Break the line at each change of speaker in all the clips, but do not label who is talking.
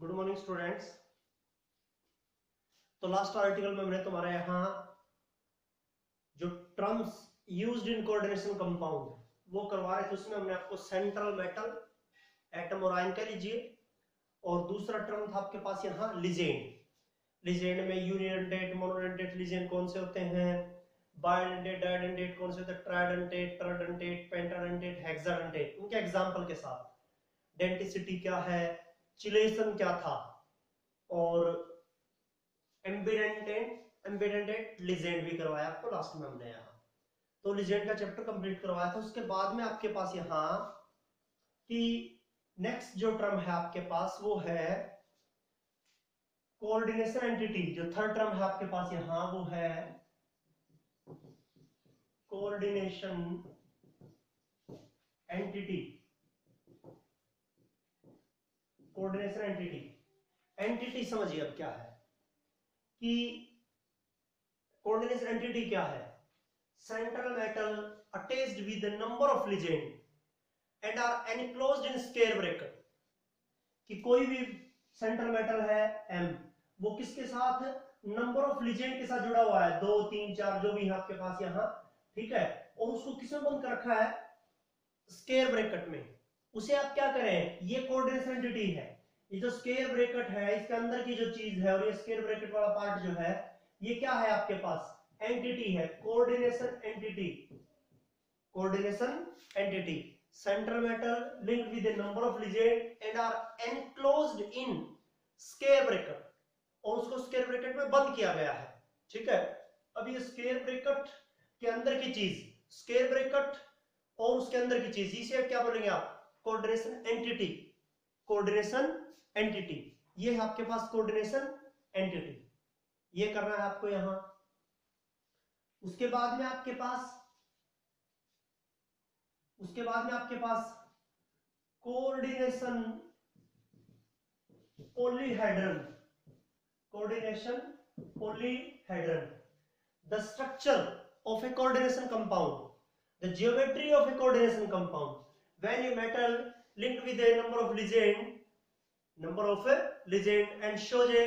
Good morning students. तो last article में हमने तुम्हारे यहाँ जो terms used in coordination compound वो करवा रहे थे, उसमें हमने आपको सेंट्रल मेटल, एटम और आयन कह लीजिए, और दूसरा टर्म था आपके पास यहाँ लिजेंड। लिजेंड में यूनिडेंटेट, मोनोडेंटेट लिजेंड कौन से होते हैं, बाइडेंटेट, डाइडेंटेट कौन से होते हैं, ट्राइडेंटेट, टेराडेंटेट, पेंटाडेंटेट, हेक्साडेंटेट, उनके एग्जांपल के साथ। डेंटिसिटी क्या है, चिलेशन क्या था, और एम्बिडेंटेट लिजेंड भी करवाया आपको लास्ट में हमने यहाँ। तो लिजेंड का चैप्टर कंप्लीट करवाया था। उसके बाद में आपके पास यहाँ कि नेक्स्ट जो टर्म है आपके पास वो है कोऑर्डिनेशन एंटिटी। जो थर्ड टर्म है आपके पास यहाँ वो है coordination entity. Coordination entity, entity समझिए अब क्या है कि कोऑर्डिनेशन एंटिटी क्या है। Central metal attached with the number of ligand and are enclosed in square bracket. कि कोई भी सेंट्रल मेटल है M, वो किसके साथ, नंबर ऑफ लिजेंड के साथ जुड़ा हुआ है, 2 3 4 जो भी है आपके पास यहाँ, ठीक है, और उसको किसमें बंद कर रखा है, स्क्वायर ब्रैकेट में। उसे आप क्या करें, ये कोऑर्डिनेशन एंटिटी है। ये जो स्क्वायर ब्रैकेट है इसके अंदर की जो चीज है और ये स्क्वायर ब्रैकेट वाला पार्ट जो है ये क्या है आपके पास, एंटिटी है, coordination entity. Coordination entity, central metal linked with a number of legend and are enclosed in square bracket, और उसको स्क्वायर ब्रैकेट में बंद किया गया है, ठीक है। अब ये स्क्वायर ब्रैकेट के अंदर की चीज, स्क्वायर ब्रैकेट और उसके अंदर की चीज, इसे क्या बोलेंगे आप, कोऑर्डिनेशन एंटिटी। कोऑर्डिनेशन एंटिटी, ये है आपके पास कोऑर्डिनेशन एंटिटी, ये करना है आपको यहां। उसके बाद में आपके पास coordination polyhedron. Coordination polyhedron, the structure of a coordination compound, the geometry of a coordination compound, when a metal linked with a number of legend and shows a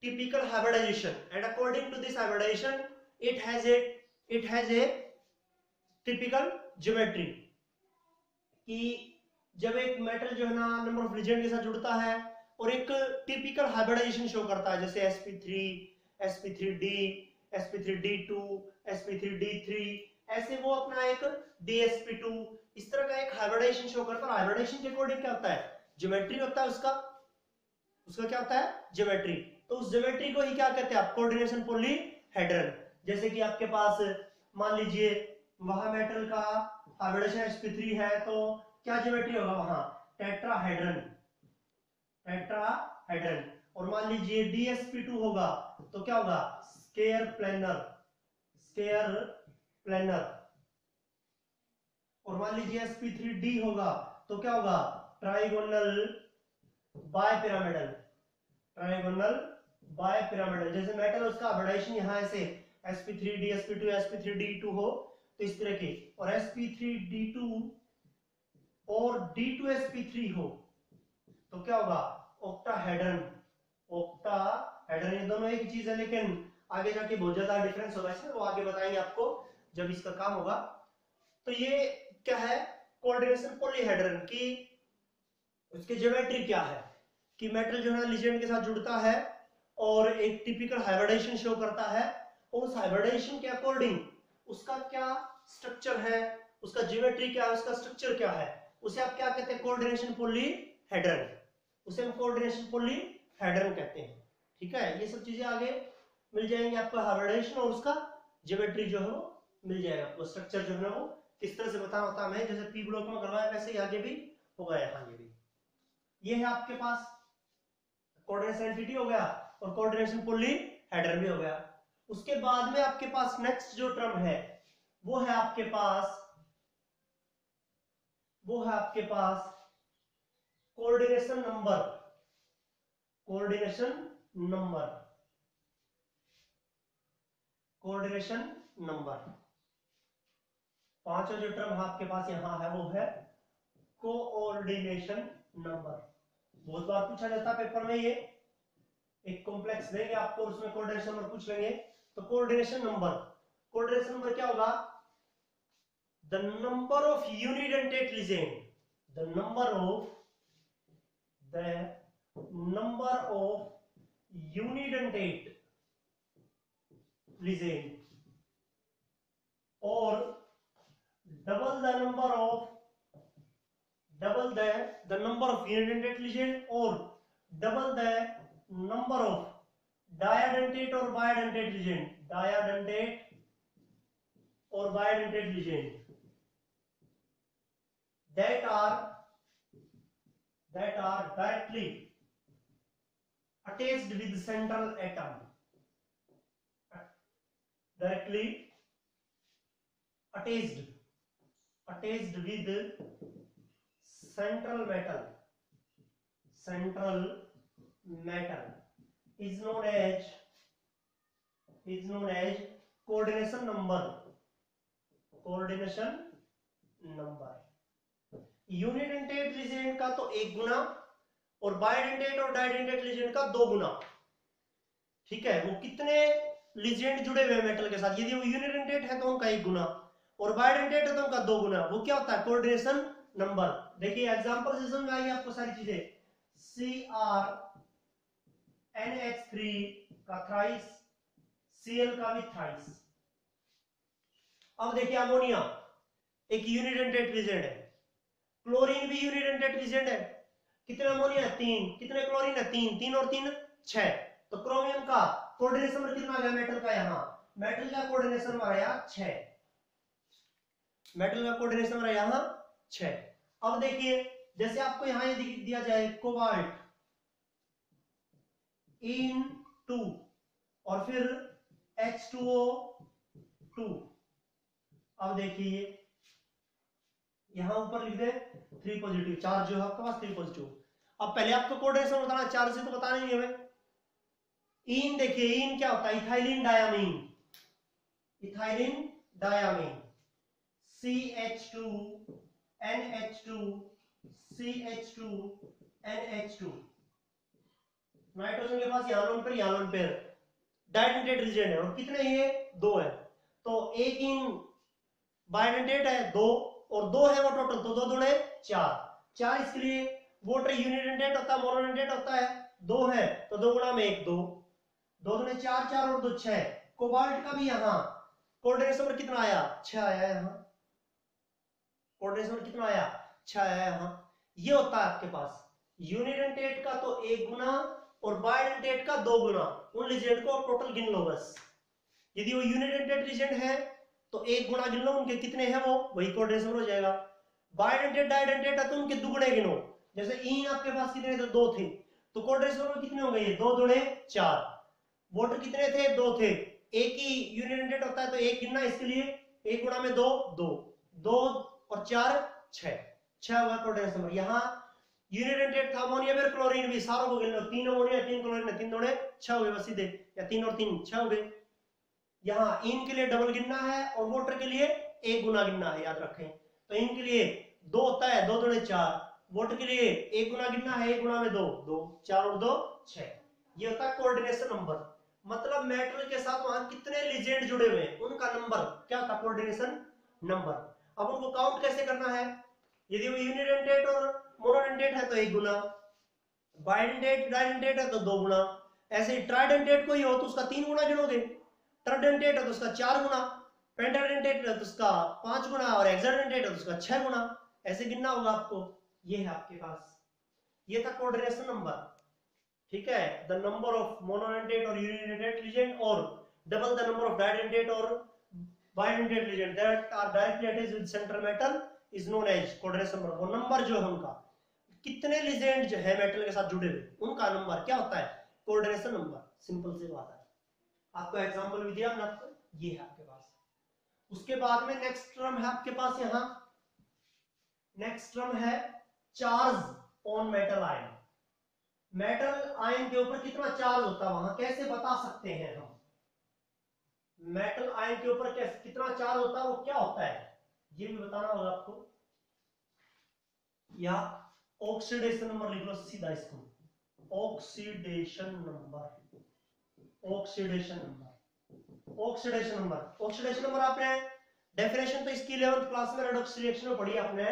typical hybridization, and according to this hybridization it has a typical geometry। कि जब एक metal जो है ना number of legend के साथ जुड़ता है और एक टिपिकल हाइब्रिडाइजेशन शो करता है, जैसे sp3, sp3d, sp3d2, sp3d3, ऐसे वो अपना एक dsp2, इस तरह का एक हाइब्रिडाइजेशन शो करता है। हाइब्रिडाइजेशन के अकॉर्डिंग क्या होता है, ज्योमेट्री होता है उसका क्या होता है, ज्योमेट्री। तो उस ज्योमेट्री को ही क्या कहते हैं आप, कोऑर्डिनेशन पॉलीहेड्रन। जैसे कि आपके पास मान लीजिए वहां मेटल का हाइब्रिडेशन sp3 है तो क्या ज्योमेट्री होगा वहां, टेट्राहेड्रन। और मान लीजिए dsp2 होगा तो क्या होगा, स्क्वायर प्लेनर। और मान लीजिए sp3d होगा तो क्या होगा, ट्राइगोनल बायपिरामिडल। जैसे मेटल उसका हाइब्रिडाइजेशन यहाँ ऐसे sp3d, sp2, sp3d2 हो तो इस तरह के, और sp3d2 और d2sp3 हो तो क्या होगा, ऑक्टाहेड्रन। ये दोनों एक चीज है, लेकिन आगे जाके बहुत ज्यादा डिफरेंस होगा इसमें, वो आगे बताएंगे आपको जब इसका काम होगा। तो ये क्या है, कोऑर्डिनेशन पॉलीहेड्रन की उसकी ज्योमेट्री क्या है कि मेटल जो है लिजेंड के साथ जुड़ता है और एक टिपिकल हाइब्रिडाइजेशन शो करता है, और उस हाइब्रिडाइजेशन के अकॉर्डिंग उसका क्या स्ट्रक्चर है, उसका ज्योमेट्री क्या है, उसका स्ट्रक्चर क्या है, उसे आप क्या कहते हैं, कोऑर्डिनेशन पॉलीहेड्रन। उसे हम कोऑर्डिनेशन पॉलीहेड्रन कहते हैं, ठीक है। ये सब चीजें आगे मिल जाएंगी आपको, हाइब्रिडाइजेशन और उसका ज्योमेट्री जो है वो मिल जाएगा आपको, स्ट्रक्चर जो है वो किस तरह से बताना होता है, जैसे पी ब्लॉक में करवाया वैसे ही आगे भी होगा यहाँ ये भी। ये है आपके पास कोऑर्डिनेशन एंटिटी हो गया और कोऑर्डिनेशन पॉलीहेड्रन भी हो गया। उसके बाद में आपके पास नेक्स्ट जो टर्म है वो है आपके पास कोऑर्डिनेशन नंबर। पांचवा जो टर्म आपके पास यहां है वो है कोऑर्डिनेशन नंबर। बहुत बार पूछा जाता है पेपर में, ये एक कॉम्प्लेक्स देंगे आपको, उसमें कोऑर्डिनेशन नंबर पूछ लेंगे। तो कोऑर्डिनेशन नंबर क्या होगा? The number of unidentate legend, the number of unidentate ligand और double the number of unidentate lesion or double the number of diadentate or bidentate lesion, that are directly attached with central atom, directly attached with central metal is known as coordination number। Unidentate legend का तो 1 गुना और bidentate और डाइडेंटेट legend का 2 गुना। ठीक है, वो कितने legend जुड़े हुए हैं मेटल के साथ, यदि वो यूनिडेंटेट है तो उनका 1 गुना और बायडेंटेट है तो उनका 2 गुना। वो क्या होता है? Coordination number. देखिए एग्जांपल से समझ में आई आपको सारी चीजें। CrNH3 का थ्राइस, Cl का भी थ्राइस। अब देखिए अमोनिया एक यूनिडेंटेट लीजेंड है, क्लोरीन भी यूनिडेंटेट लीजेंड है। कितने अमोनिया? 3। कितने क्लोरीन है? 3। 3 और 3 6। तो क्रोमियम का कोऑर्डिनेशन नंबर कितना आ गया मेटल का? यहां मेटल का कोऑर्डिनेशन नंबर आया 6। मेटल का कोऑर्डिनेशन नंबर यहां 6। अब देखिए जैसे आपको यहां ये दिया जाए कोबाल्ट इन 2 और फिर H2O2। अब देखिए यहां ऊपर लिख दे 3 पॉजिटिव, चार्ज जो है आपके पास 3 पॉजिटिव। अब पहले आपको कोऑर्डिनेशन बताना, चार्ज से तो बताना ही नहीं हमें। इन देखिए, इन क्या होता है? Ethylene diamine CH2 NH2 CH2 NH2। Nitrogen के पास यहाँ लोन पेयर डाइडेंटेट लीजेंड है और कितने ये 2 है। तो एक इन बाइडेंटेट है 2 और 2 है वो टोटल, तो 2 दूने 4। 4 इसके लिए वोटर यूनिडेंटेट होता है, मोनोडेंटेट होता है। 2 है तो 2 गुणा में 1 2, 2 दूने 4, 4 और 2 6। कोबाल्ट का भी यहाँ कोऑर्डिनेशन नंबर कितना आया? 6 आया यहाँ। कोऑर्डिनेशन नंबर कितना आया? 6 आया यहाँ। ये होता है आपके पास यूनिडेंटेट का तो 1 गुना और बाइडेंटेट का 2 गुना। उन लीजेंड को टोटल गिन लो बस। यदि वो यूनिडेंटेट लीजेंड है तो 1 गुना गिन लो, उनके कितने हैं वो वही कोऑर्डिनेशन हो जाएगा। बाइडेंटेट डाइडेंटेट है तो उनके दुगुने गिनो। जैसे इन आपके पास कितने थे? 2 थे, तो कोऑर्डिनेशन में कितने हो गए? 2 दूने 4। वोटर कितने थे? 2 थे। एक ही यूनिडेंटेट होता है तो 1 गिनना, इसके लिए 1 गुना में 2 2, 2 और 4 6, 6 हुआ कोऑर्डिनेशन नंबर। यहाँ यूनिडेंटेट था अमोनिया में, क्लोरीन भी, सारों को गिन लो। 3 अमोनिया 3 क्लोरीन 3 दूने 6 हुए बस सीधे, या 3 और 3 6 हुए। यहाँ इन के लिए डबल गिनना है और वोटर के लिए 1 गुना गिनना है, याद रखें। तो इन के लिए 2 होता है, 2 दूने 4। वोटर के लिए 1 गुना गिनना है, 1 गुना में 2 2, 4 और 2 6। ये होता है कोऑर्डिनेशन नंबर। मतलब मेटल के साथ वहां कितने लीजेंड जुड़े हुए हैं उनका नंबर क्या होता है? Coordination number. अब उनको काउंट कैसे करना है? यदि वो यूनिडेंटेट और मोनोडेंटेट है तो 1 गुना, बाइडेंटेट डाइडेंटेट है तो 2 गुना। ऐसे ही ट्राइडेंटेट कोई हो तो उसका 3 गुना गिनोगे, ट्राइडेंटेट है तो उसका 4 गुना, पेंटाडेंटेट है तो उसका 5 गुना और हेक्साडेंटेट है तो उसका 6 गुना। ऐसे गिनना होगा आपको। ये है आपके पास, ये था कोऑर्डिनेशन नंबर। ठीक है, द नंबर ऑफ मोनोडेंटेट और यूनिडेंटेट लीजेंड और double the number of didentate और bidentate ligand that are directly attached with central metal is known as coordination number. वो नंबर जो है उनका, कितने लीजेंड जो है मेटल के साथ जुड़े हुए उनका नंबर क्या होता है? Coordination number. सिंपल सी बात है। आपको एग्जांपल भी दिया ना, आपको ये है आपके पास। उसके बाद में नेक्स्ट टर्म है आपके पास, यहां नेक्स्ट टर्म है charge on metal ion. Metal ion के ऊपर कितना चार्ज होता है वहां कैसे बता सकते हैं हम? मेटल आयन के ऊपर कितना चार्ज होता है, वो क्या होता है ये भी बताना होगा आपको। या ऑक्सीडेशन नंबर लिख लो सीधा इसको, oxidation number, oxidation number, oxidation number. Oxidation number आपने डेफिनेशन तो इसकी 11th क्लास में रेडॉक्स रिएक्शन में पढ़ी आपने।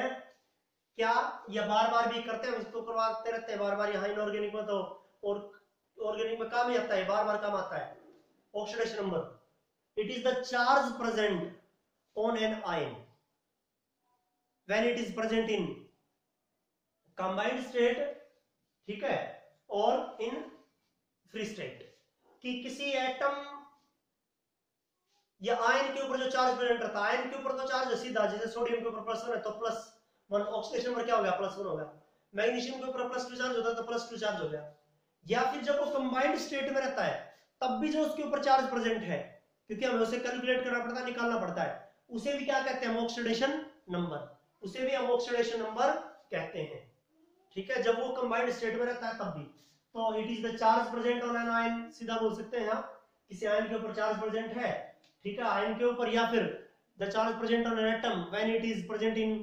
क्या ये बार बार भी करते हैं, इसको करवाते रहते हैं बार बार, यहाँ इनऑर्गेनिक में तो और ऑर्गेनिक में काम ही आता है, बार बार काम आता है। Oxidation number, it is the charge present on an ion when it is present in combined state, ठीक है, और इन फ्री स्टेट, कि किसी एटम या आयन के ऊपर जो चार्ज प्रेजेंट रहता है, आयन के ऊपर तो चार्ज सीधा, जैसे सोडियम के ऊपर +1 है तो +1 ऑक्सीडेशन नंबर क्या हो गया, +1 हो गया। मैग्नीशियम के ऊपर +2 चार्ज होता है तो +2 चार्ज हो गया। या फिर जब वो कंबाइंड स्टेट में रहता है तब भी जो उसके ऊपर चार्ज प्रेजेंट है, क्योंकि हमें उसे कैलकुलेट करना पड़ता है, निकालना पड़ता है, उसे भी क्या कहते हैं, ऑक्सीडेशन नंबर, उसे भी हम ऑक्सीडेशन नंबर कहते हैं, ठीक है, जब वो कंबाइंड स्टेट में रहता है तब भी। तो it is the charge present on an ion, सीधा बोल सकते हैं यहाँ, किसी आयन के ऊपर चार्ज प्रेजेंट है, ठीक है, आयन के ऊपर, या फिर the charge present on an atom when it is present in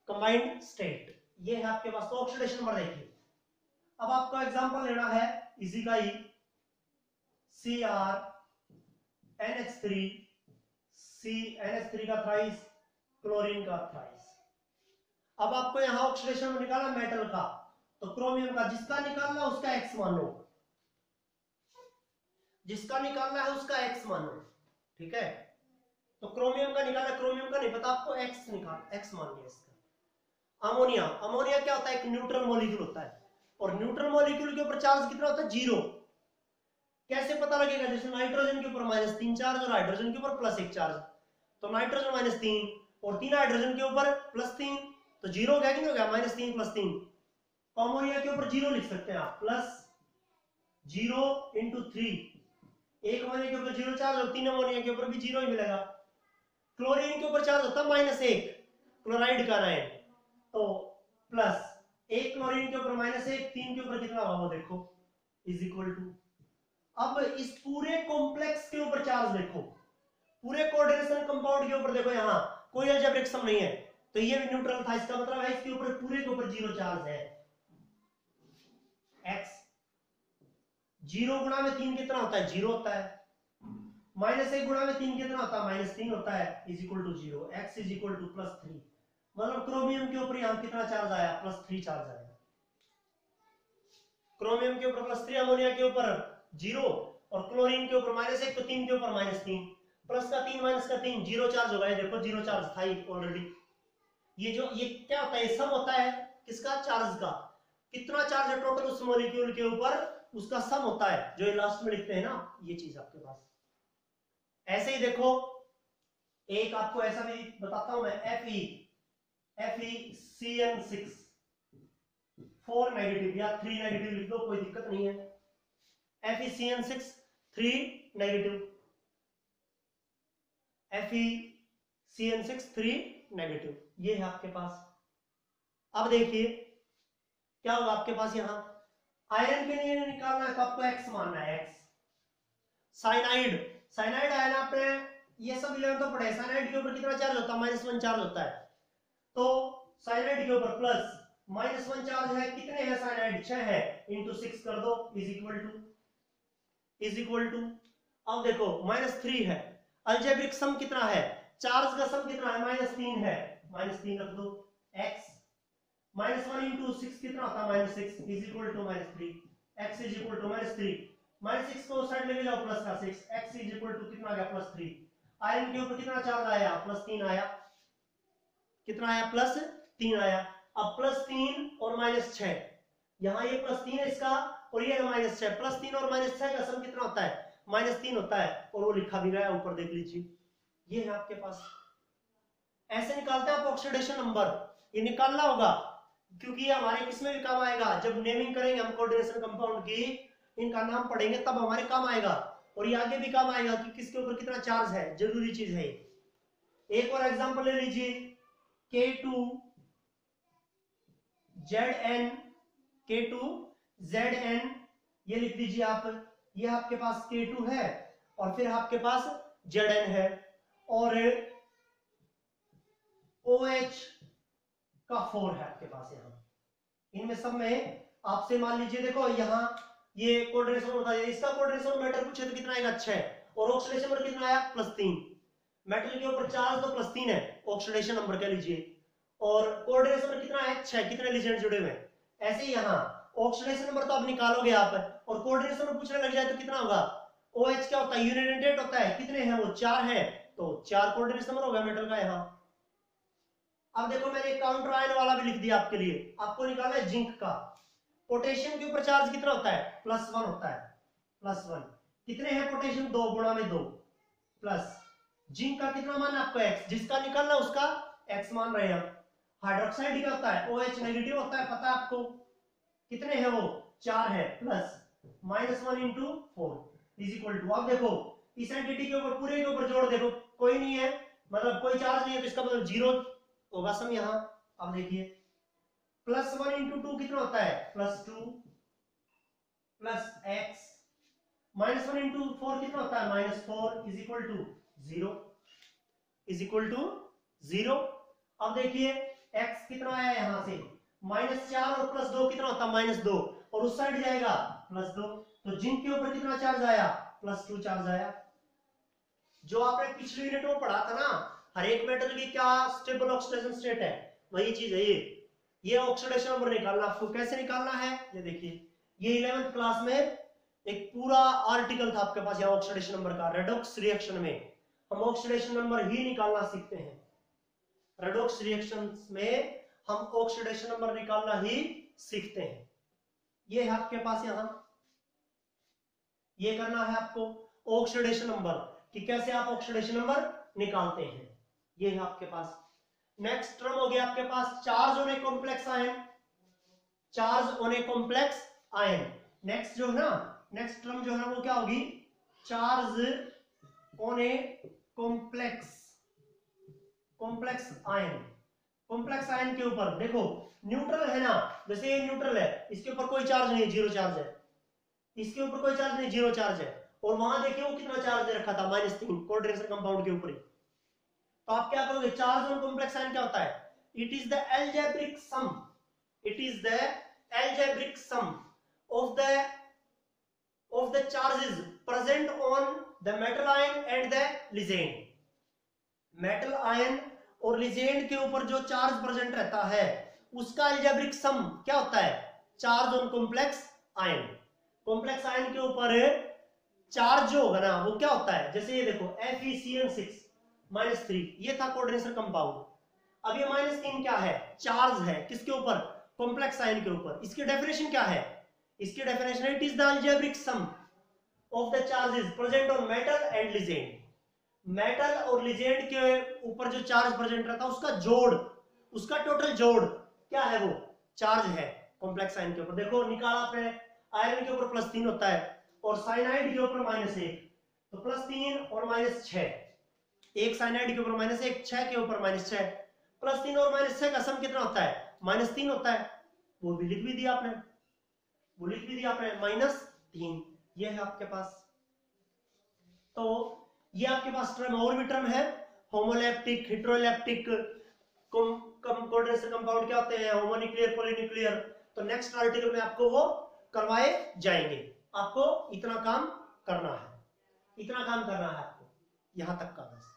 combined state, ये है आपके पास। तो ऑक्सीडेशन नंबर देखिए, अब आपको एग्जांपल लेना है इसी का ही, CrNH3, CNH3 का थ्राइस, क्लोरीन का थ्राइस। अब आपको यहां ऑक्सीडेशन में निकाला मेटल का, तो क्रोमियम का, जिसका निकालना है उसका एक्स मान लो, जिसका निकालना है उसका एक्स मान लो, ठीक है। तो क्रोमियम का निकाला, क्रोमियम का नहीं पता आपको, एक्स निकाल, एक्स मान लिया इसका। अमोनिया, अमोनिया क्या होता है, एक न्यूट्रल मॉलिक्यूल होता है, और न्यूट्रल मॉलिक्यूल के ऊपर चार्ज कितना होता है, 0। कैसे पता लगेगा, जैसे नाइट्रोजन के ऊपर -3 चार्ज और हाइड्रोजन के ऊपर +1 चार्ज, तो नाइट्रोजन -3 और 3 हाइड्रोजन के ऊपर +3, तो 0 हो गया कि नहीं हो गया, -3 +3। तो अमोनिया के ऊपर 0 लिख सकते हैं आप, +0 × 3, एक अमोनिया के ऊपर 0 चार्ज और 3 अमोनिया के ऊपर भी 0 ही मिलेगा। क्लोरीन के ऊपर चार्ज होता है -1, क्लोराइड का आयन, तो +1 क्लोरीन के ऊपर -1, 3 के ऊपर कितना होगा वो देखो, इज इक्वल टू। अब इस पूरे कॉम्प्लेक्स के ऊपर चार्ज देखो, पूरे कोऑर्डिनेशन कंपाउंड के ऊपर देखो, यहां कोई अलजेब्रिक सम नहीं है, तो ये भी न्यूट्रल था, इसका मतलब है इसके ऊपर पूरे के ऊपर 0 चार्ज है। x 0 गुणा में 3 कितना होता है, 0 होता है। -1 गुणा में 3 कितना होता है, -3 होता है, is equal to 0। x is equal to +3, मतलब क्रोमियम के ऊपर यहां कितना चार्ज आया, +3 चार्ज आया। क्रोमियम के ऊपर +3, अमोनिया के ऊपर 0 और क्लोरीन के ऊपर -1, तो 3 के ऊपर -3, प्लस का 3 माइनस का 3, 0 चार्ज होगा, ये देखो 0 चार्ज था ही ऑलरेडी। ये क्या होता है, ये सम होता है किसका, चार्ज का, कितना चार्ज है टोटल उस मॉलिक्यूल के ऊपर, उसका सम होता है, जो लास्ट में लिखते हैं ना, ये चीज आपके पास। ऐसे ही देखो, एक आपको ऐसा भी बताता हूं मैं, FeCN6 4 नेगेटिव या 3 नेगेटिव लिख दो, कोई दिक्कत नहीं है। FeCN6 3 नेगेटिव, FeCN6 3 नेगेटिव, ये है आपके पास। अब देखिए क्या होगा आपके पास, यहां आयरन के लिए निकालना है तो आपको x मानना है, x। साइनाइड, साइनाइड आयन आपने ये सब 11 तो पढ़े, साइनाइड के ऊपर कितना चार्ज होता है, -1 चार्ज होता है, तो साइनाइड के ऊपर +-1 चार्ज है, कितने हैं साइनाइड, 6 है, इंटू 6 कर दो, इज इक्वल टू। अब देखो -3 है, अलजेब्रिक सम कितना है, चार्ज का सम कितना है, -3 है, -3 रख दो, x -1 इंटू 6 कितना होता है, -6, is equal to -3, x is equal to -3, -6 को साइड लेके जाओ, प्लस का 6, x इज इक्वल टू कितना आ गया, +3। आयरन के ऊपर कितना चार्ज आया, +3 आया, कितना आया, +3 आया। अब +3 और -6, यहां ये +3 है इसका और ये -6, +3 और -6 का सम कितना होता है, -3 होता है, और वो लिखा भी गया है ऊपर, देख लीजिए, ये है आपके पास। ऐसे निकालते हैं आप ऑक्सीडेशन नंबर, ये निकालना होगा क्योंकि ये हमारे किसमें भी काम आएगा, जब नेमिंग करेंगे हम कोऑर्डिनेशन कंपाउंड की, इनका नाम पढ़ेंगे तब हमारे काम आएगा, और ये आगे भी काम आएगा कि किसके ऊपर कितना चार्ज है, जरूरी चीज है। एक और एग्जांपल ले लीजिए, K2ZN, ये लिख दीजिए आप, ये आपके पास K2 है और फिर आपके पास Zn है, और OH का 4 है आपके पास, यहां इनमें सब में आपसे मान लीजिए देखो यहाँ ये कोऑर्डिनेशन होता है, इसका कोऑर्डिनेशन मेटल पूछे तो कितना आएगा 6 और ऑक्सीडेशन नंबर कितना आया +3। मेटल के ऊपर चार्ज तो +3 है, ऑक्सीडेशन नंबर कह लीजिए, और कोऑर्डिनेशन नंबर कितना है 6, कितने लिगेंड जुड़े हुए हैं। ऐसे ही यहाँ ऑक्सीडेशन नंबर तो आप निकालोगे आप, और कोऑर्डिनेशन नंबर पूछने लग जाए तो कितना होगा, OH क्या होता है यूनिडेंटेट होता है, कितने हैं वो 4 है, तो 4 कोऑर्डिनेशन नंबर हो गया मेटल का यहाँ। अब देखो मैंने काउंटर आयन वाला भी लिख दिया आपके लिए, आपको निकालना है जिंक का। पोटेशियम के ऊपर चार्ज कितना होता है +1 होता है, +1 कितने हैं पोटेशियम 2 गुणा में 2 प्लस जिंक का कितना मान है आपको x, जिसका निकालना उसका x मान रहे हैं। हाइड्रोक्साइड क्या होता है OH नेगेटिव होता है, पता है आपको कितने हैं वो 4 है, प्लस -1 × 4 इज इक्वल टू, अब देखो इस एंटिटी के ऊपर पूरे के ऊपर जोड़ देखो कोई नहीं है, मतलब कोई चार्ज नहीं है, तो इसका मतलब 0 होगा सम यहाँ। अब देखिए +1 × 2 कितना होता है +2 प्लस x, -1 × 4 कितना होता है -4 is equal to 0, is equal to 0। अब देखिए x कितना आया यहां से -4 और +2 कितना होता है -2, और उस साइड जाएगा +2, तो जिंक के ऊपर कितना चार्ज आया +2 चार्ज आया। जो आपने पिछले यूनिट में पढ़ा था ना, हर एक मेटल की क्या स्टेबल ऑक्सीडेशन स्टेट है, वही चीज है ये ऑक्सीडेशन नंबर निकालना आपको। कैसे निकालना है ये देखिए, ये 11th क्लास में एक पूरा आर्टिकल था आपके पास यहाँ ऑक्सीडेशन नंबर का। रेडॉक्स रिएक्शन में हम ऑक्सीडेशन नंबर ही निकालना सीखते हैं, रेडॉक्स रिएक्शंस में हम ऑक्सीडेशन नंबर निकालना ही सीखते हैं। ये है आपके पास यहाँ, ये करना है आपको ऑक्सीडेशन नंबर कि कैसे आप ऑक्सीडेशन नंबर निकालते हैं, ये है आपके पास। नेक्स्ट टर्म हो गया आपके पास charge on a complex ion, charge on a complex ion. Next जो है ना, नेक्स्ट टर्म जो है वो क्या होगी, charge on a complex ion. Complex ion के ऊपर देखो न्यूट्रल है ना, जैसे ये न्यूट्रल है, इसके ऊपर कोई चार्ज नहीं है, 0 चार्ज है, इसके ऊपर कोई चार्ज नहीं, 0 चार्ज है, और वहां देखिए वो कितना चार्ज दे रखा था -3 कोऑर्डिनेशन कंपाउंड के ऊपर ही। तो आप क्या करोगे, चार्ज ऑन कॉम्प्लेक्स आयन क्या होता है, it is the algebraic sum, it is the algebraic sum of the charges present on the metal ion and the legend। Metal ion और लिजेंड के ऊपर जो चार्ज प्रेजेंट रहता है उसका अलजेब्रिक सम क्या होता है, charge on complex ion. Complex ion के ऊपर चार्ज जो होगा ना वो क्या होता है, जैसे ये देखो FeCN6 -3, ये था कोऑर्डिनेशन कंपाउंड। अब ये -3 क्या है, चार्ज है किसके ऊपर, कॉम्प्लेक्स आयन के ऊपर। इसकी डेफिनेशन क्या है, इसकी definition it is the algebraic sum of the charges present on metal and ligand. Metal और लिजेंड के ऊपर जो चार्ज प्रेजेंट रहता है उसका जोड़, उसका टोटल जोड़ क्या है, वो चार्ज है कॉम्प्लेक्स आयन के ऊपर। देखो निकाला आपने, आयरन के ऊपर +3 होता है और साइनाइड के ऊपर -1, तो +3 और -6, एक साइनाइड के ऊपर -1, 6 के ऊपर -6, +3 और -6 का सम कितना होता है -3 होता है, वो भी लिख भी दिया आपने, वो लिख भी दिया आपने -3, ये है आपके पास। तो ये आपके पास टर्म, और भी टर्म है, होमोलैप्टिक, हेटेरोलैप्टिक, कोऑर्डिनेशन कंपाउंड क्या होते हैं, होमोन्यूक्लियर, पॉलीन्यूक्लियर। तो नेक्स्ट आर्टिकल में आपको वो करवाए जाएंगे। आपको इतना काम करना है, इतना काम करना है आपको, यहां तक का बस।